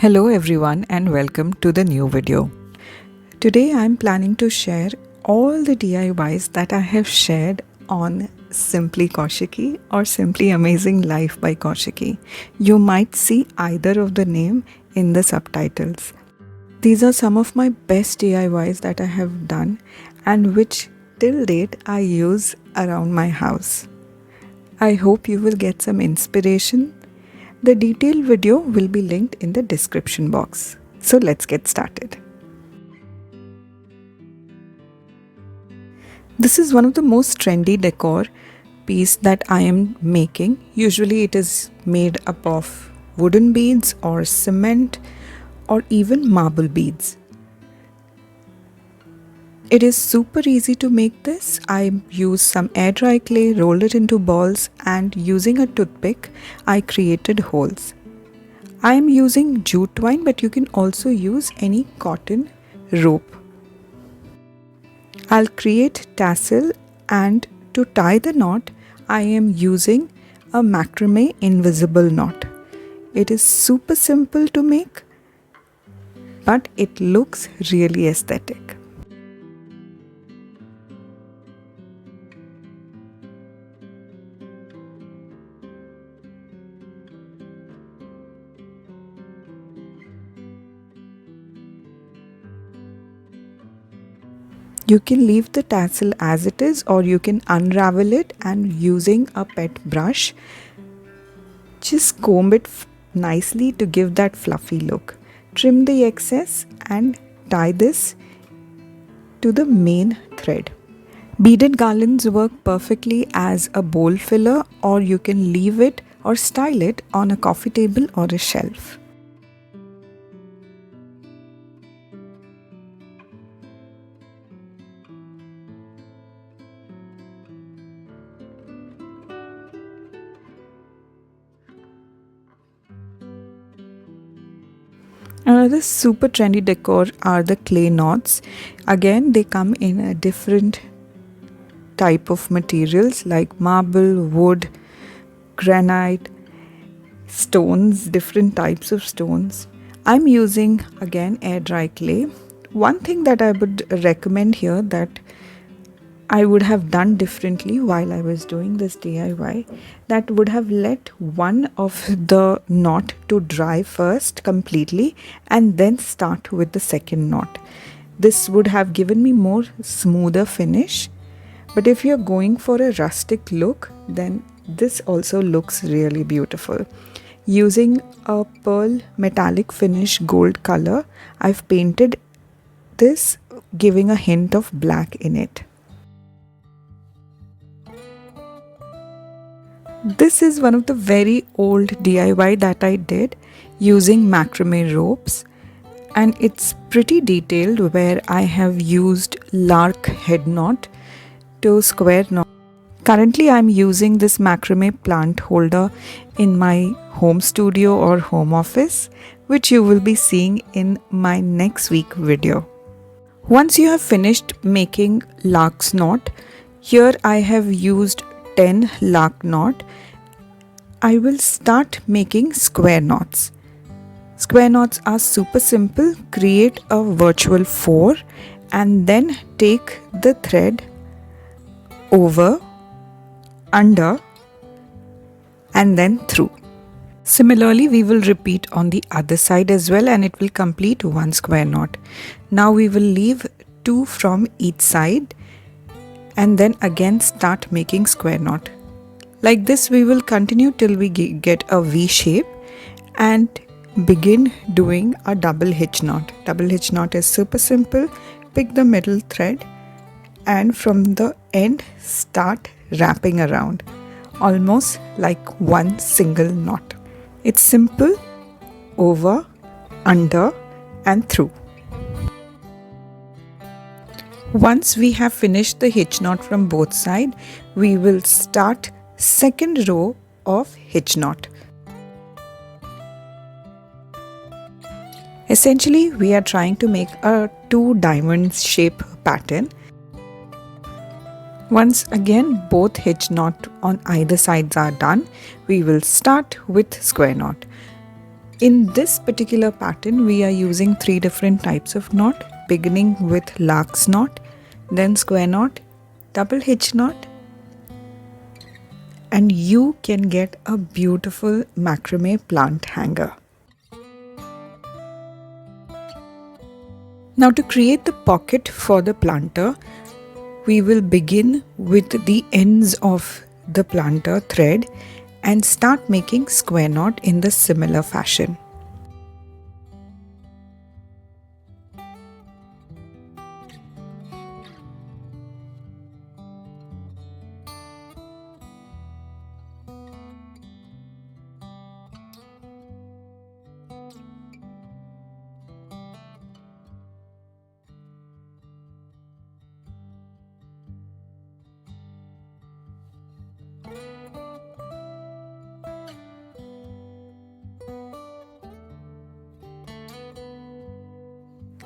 Hello everyone and welcome to the new video. Today I'm planning to share all the DIYs that I have shared on Simply Kaushiki or Simply Amazing Life by Kaushiki. You might see either of the name in the subtitles. These are some of my best DIYs that I have done and which till date I use around my house. I hope you will get some inspiration. The detailed video will be linked in the description box. So let's get started. This is one of the most trendy decor piece that I am making. Usually it is made up of wooden beads or cement or even marble beads. It is super easy to make this. I used some air dry clay, rolled it into balls, and using a toothpick, I created holes. I am using jute twine, but you can also use any cotton rope. I'll create tassel, and to tie the knot, I am using a Macrame invisible knot. It is super simple to make, but it looks really aesthetic. You can leave the tassel as it is, or you can unravel it and using a pet brush, just comb it nicely to give that fluffy look. Trim the excess and tie this to the main thread. Beaded garlands work perfectly as a bowl filler, or you can leave it or style it on a coffee table or a shelf. Another super trendy decor are the clay knots. Again, they come in a different type of materials like marble, wood, granite, stones, different types of stones. I'm using again air dry clay. One thing that I would recommend here that I would have done differently while I was doing this DIY, that would have let one of the knot to dry first completely and then start with the second knot. This would have given me more smoother finish. But if you're going for a rustic look, then this also looks really beautiful. Using a pearl metallic finish gold color, I've painted this, giving a hint of black in it. This is one of the very old DIY that I did using macrame ropes, and it's pretty detailed where I have used lark head knot to square knot. Currently I'm using this macrame plant holder in my home studio or home office, which you will be seeing in my next week video. Once you have finished making lark's knot, here I have used 10 lark knot. I will start making square knots. Square knots are super simple. Create a virtual 4 and then take the thread over, under and then through. Similarly, we will repeat on the other side as well, and it will complete one square knot. Now we will leave 2 from each side and then again start making square knot. Like this we will continue till we get a V shape and begin doing a double hitch knot. Double hitch knot is super simple. Pick the middle thread and from the end start wrapping around, almost like one single knot. It's simple. Over, under and through. Once we have finished the hitch knot from both sides, we will start second row of hitch knot. Essentially, we are trying to make a 2 diamond shape pattern. Once again both hitch knot on either sides are done, we will start with square knot. In this particular pattern, we are using 3 different types of knot, beginning with lark's knot, then square knot, double hitch knot, and you can get a beautiful macrame plant hanger. Now to create the pocket for the planter, we will begin with the ends of the planter thread and start making square knot in the similar fashion.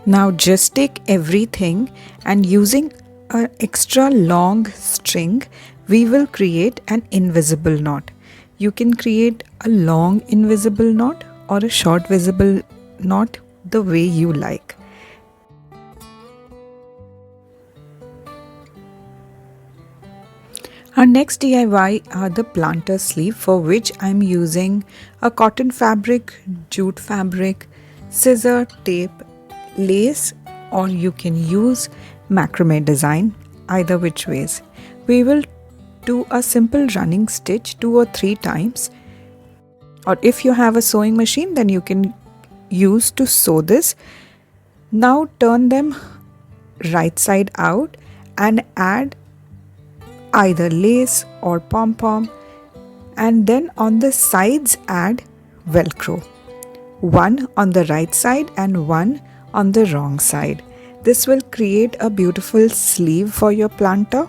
Now just take everything and using an extra long string, we will create an invisible knot. You can create a long invisible knot or a short visible knot the way you like. Our next DIY are the planter sleeve, for which I am using a cotton fabric, jute fabric, scissor, tape, lace, or you can use macrame design, either which ways. We will do a simple running stitch 2 or 3 times, or if you have a sewing machine then you can use to sew this. Now turn them right side out and add either lace or pom-pom, and then on the sides add velcro, one on the right side and one on the wrong side. This will create a beautiful sleeve for your planter.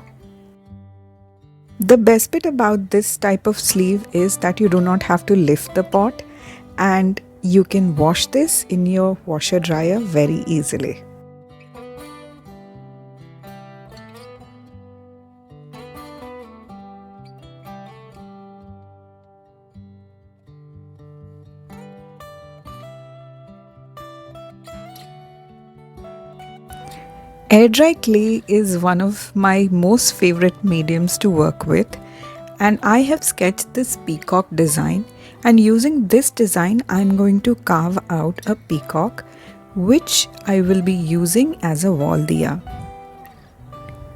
The best bit about this type of sleeve is that you do not have to lift the pot, and you can wash this in your washer dryer very easily. Air dry clay is one of my most favorite mediums to work with, and I have sketched this peacock design, and using this design I am going to carve out a peacock which I will be using as a wall diya.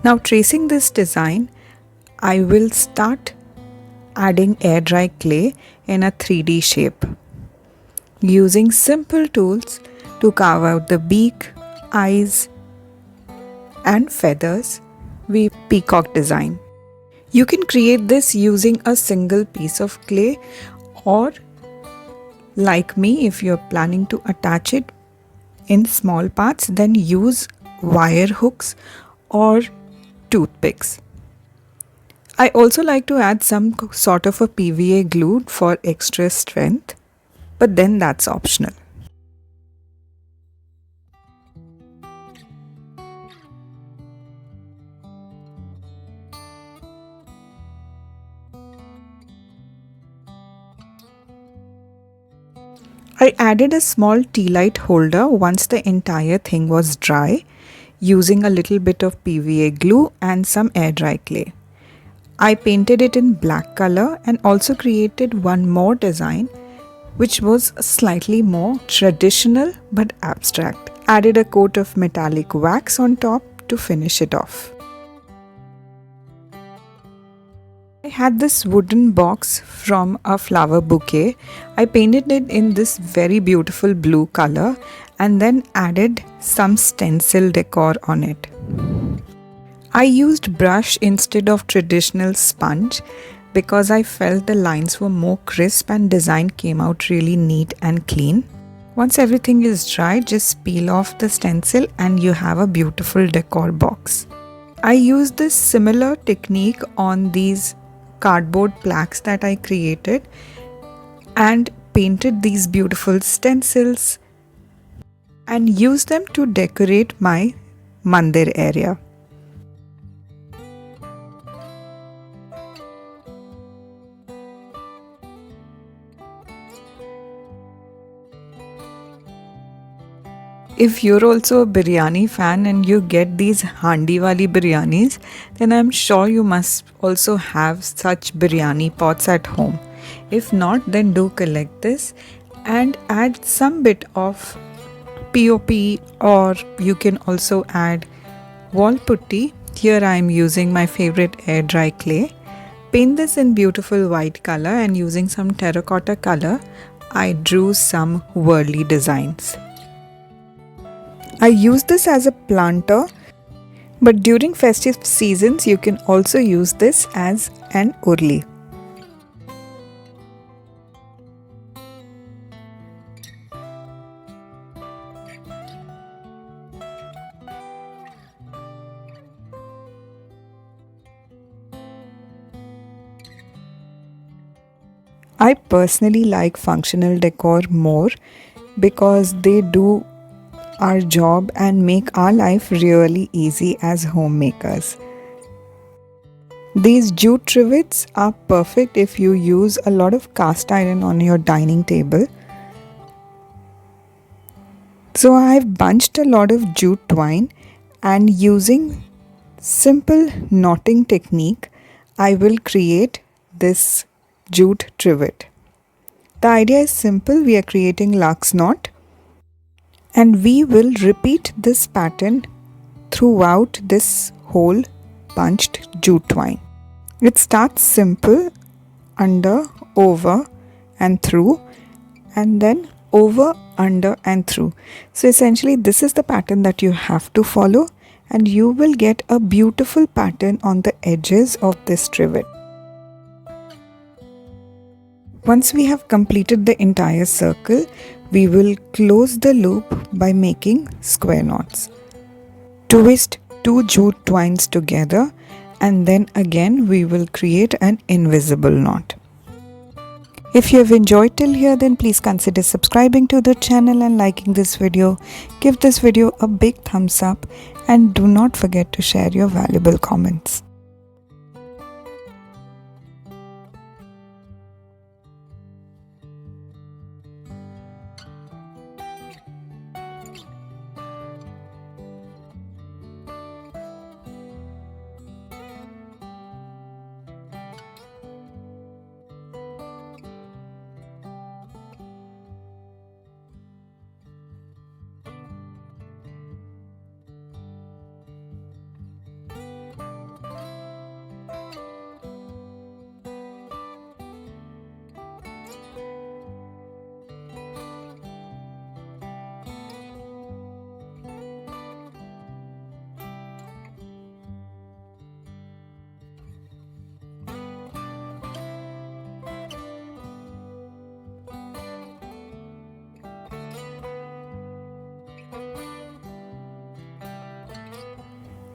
Now tracing this design, I will start adding air dry clay in a 3D shape. Using simple tools to carve out the beak, eyes, and feathers, we peacock design. You can create this using a single piece of clay, or like me, if you're planning to attach it in small parts, then use wire hooks or toothpicks. I also like to add some sort of a PVA glue for extra strength, but then that's optional. I added a small tea light holder once the entire thing was dry, using a little bit of PVA glue and some air dry clay. I painted it in black color and also created one more design which was slightly more traditional but abstract. Added a coat of metallic wax on top to finish it off. I had this wooden box from a flower bouquet. I painted it in this very beautiful blue color and then added some stencil decor on it. I used brush instead of traditional sponge because I felt the lines were more crisp and design came out really neat and clean. Once everything is dry, just peel off the stencil and you have a beautiful decor box. I used this similar technique on these cardboard plaques that I created and painted these beautiful stencils and used them to decorate my mandir area. If you're also a biryani fan and you get these handi wali biryanis, then I'm sure you must also have such biryani pots at home. If not, then do collect this and add some bit of POP, or you can also add wall putty. Here I am using my favorite air dry clay. Paint this in beautiful white color, and using some terracotta color, I drew some whirly designs. I use this as a planter, but during festive seasons you can also use this as an urli. I personally like functional decor more because they do our job and make our life really easy as homemakers. These jute trivets are perfect if you use a lot of cast iron on your dining table. So I've bunched a lot of jute twine, and using simple knotting technique, I will create this jute trivet. The idea is simple. We are creating lark's knot, and we will repeat this pattern throughout this whole bunched jute twine. It starts simple, under, over and through, and then over, under and through. So essentially this is the pattern that you have to follow, and you will get a beautiful pattern on the edges of this trivet. Once we have completed the entire circle, we will close the loop by making square knots. Twist two jute twines together, and then again we will create an invisible knot. If you have enjoyed till here, then please consider subscribing to the channel and liking this video. Give this video a big thumbs up, and do not forget to share your valuable comments.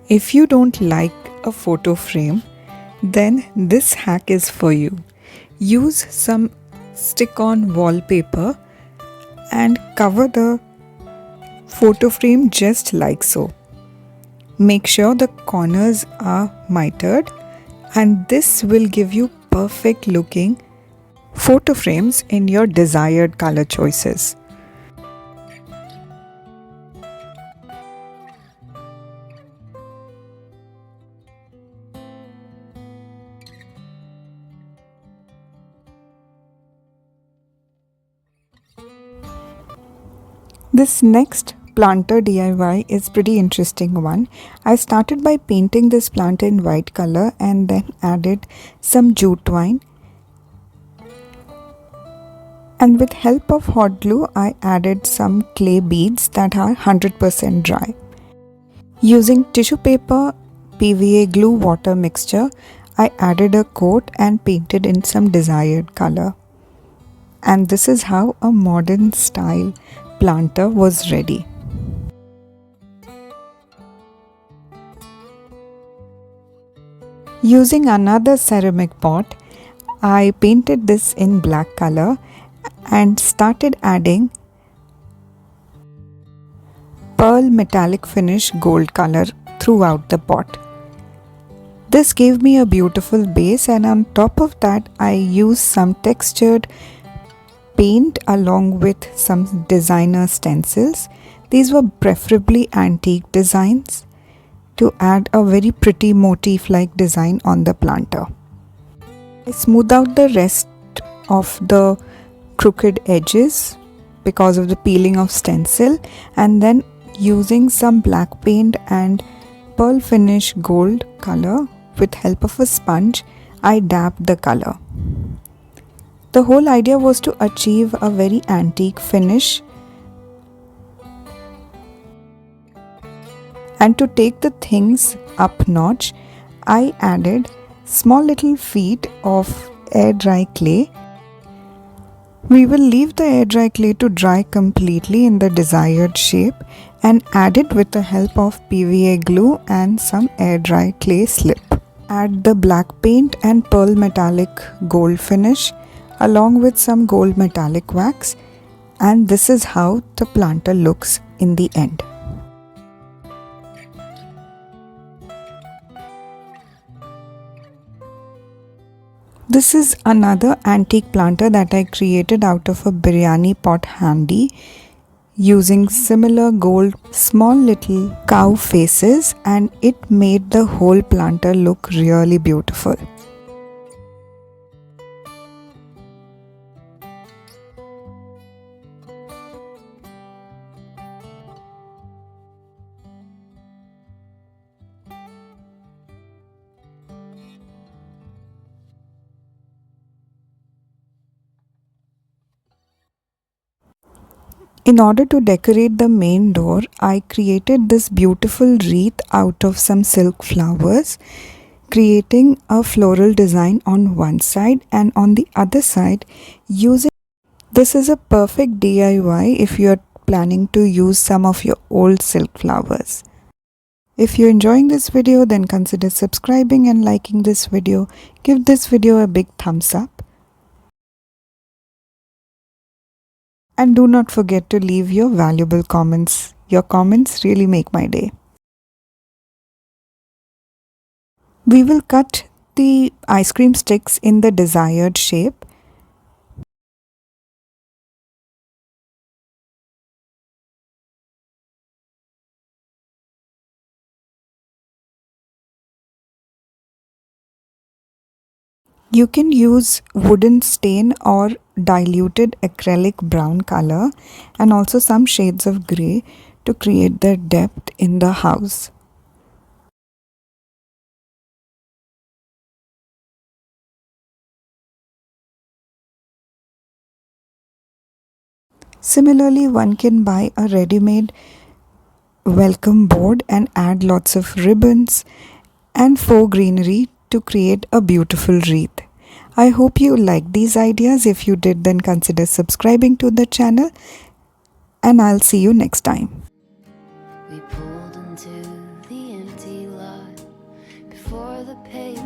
If you don't like a photo frame, then this hack is for you. Use some stick-on wallpaper and cover the photo frame just like so. Make sure the corners are mitered, and this will give you perfect looking photo frames in your desired color choices. This next planter DIY is pretty interesting one. I started by painting this plant in white color and then added some jute twine, and with help of hot glue I added some clay beads that are 100% dry. Using tissue paper, PVA glue water mixture, I added a coat and painted in some desired color. And this is how a modern style planter was ready. Using another ceramic pot, I painted this in black color and started adding pearl metallic finish gold color throughout the pot. This gave me a beautiful base, and on top of that I used some textured paint along with some designer stencils. These were preferably antique designs to add a very pretty motif-like design on the planter. I smooth out the rest of the crooked edges because of the peeling of stencil, and then using some black paint and pearl finish gold color with help of a sponge, I dabbed the color. The whole idea was to achieve a very antique finish and to take the things up notch. I added small little feet of air dry clay. We will leave the air dry clay to dry completely in the desired shape and add it with the help of PVA glue and some air dry clay slip. Add the black paint and pearl metallic gold finish along with some gold metallic wax, and this is how the planter looks in the end. This is another antique planter that I created out of a biryani pot handy using similar gold small little cow faces, and it made the whole planter look really beautiful. In order to decorate the main door, I created this beautiful wreath out of some silk flowers, creating a floral design on one side and on the other side using. This is a perfect DIY if you are planning to use some of your old silk flowers. If you're enjoying this video, then consider subscribing and liking this video. Give this video a big thumbs up. And do not forget to leave your valuable comments. Your comments really make my day. We will cut the ice cream sticks in the desired shape. You can use wooden stain or diluted acrylic brown color and also some shades of grey to create the depth in the house. Similarly, one can buy a ready-made welcome board and add lots of ribbons and faux greenery to create a beautiful wreath. I hope you liked these ideas. If you did, then consider subscribing to the channel, and I'll see you next time. We pulled into the empty lot before the pavement